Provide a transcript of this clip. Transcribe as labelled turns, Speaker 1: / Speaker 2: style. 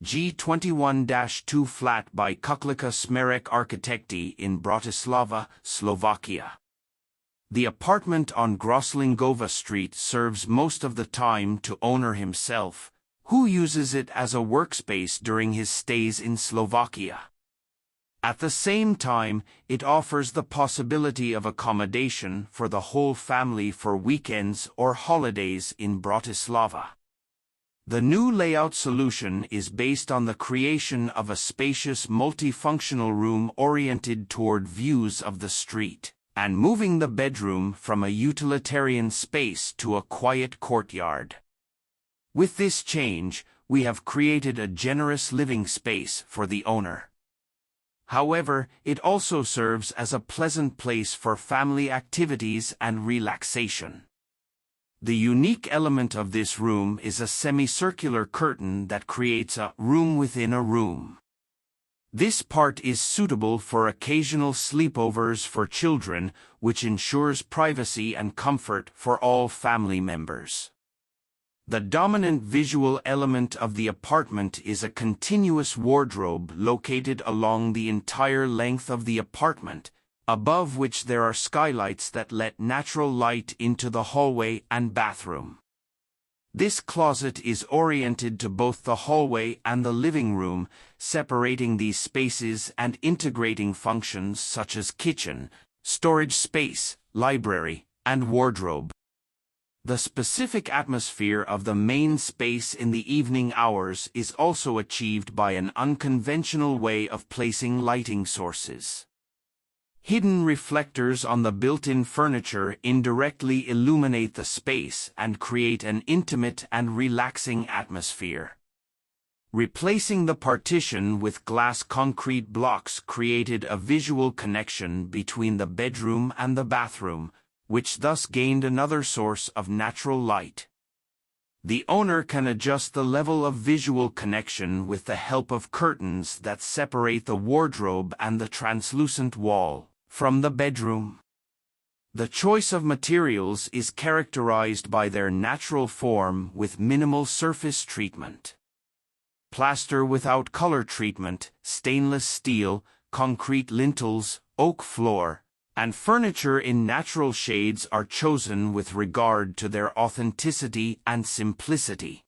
Speaker 1: G21-2 flat by Kuklica Smerek architekti in Bratislava, Slovakia. The apartment on Grosslingová Street serves most of the time to owner himself, who uses it as a workspace during his stays in Slovakia. At the same time, it offers the possibility of accommodation for the whole family for weekends or holidays in Bratislava. The new layout solution is based on the creation of a spacious multifunctional room oriented toward views of the street, and moving the bedroom from a utilitarian space to a quiet courtyard. With this change, we have created a generous living space for the owner. However, it also serves as a pleasant place for family activities and relaxation. The unique element of this room is a semicircular curtain that creates a room within a room. This part is suitable for occasional sleepovers for children, which ensures privacy and comfort for all family members. The dominant visual element of the apartment is a continuous wardrobe located along the entire length of the apartment, above which there are skylights that let natural light into the hallway and bathroom. This closet is oriented to both the hallway and the living room, separating these spaces and integrating functions such as kitchen, storage space, library, and wardrobe. The specific atmosphere of the main space in the evening hours is also achieved by an unconventional way of placing lighting sources. Hidden reflectors on the built-in furniture indirectly illuminate the space and create an intimate and relaxing atmosphere. Replacing the partition with glass concrete blocks created a visual connection between the bedroom and the bathroom, which thus gained another source of natural light. The owner can adjust the level of visual connection with the help of curtains that separate the wardrobe and the translucent wall from the bedroom. The choice of materials is characterized by their natural form with minimal surface treatment. Plaster without color treatment, stainless steel, concrete lintels, oak floor, and furniture in natural shades are chosen with regard to their authenticity and simplicity.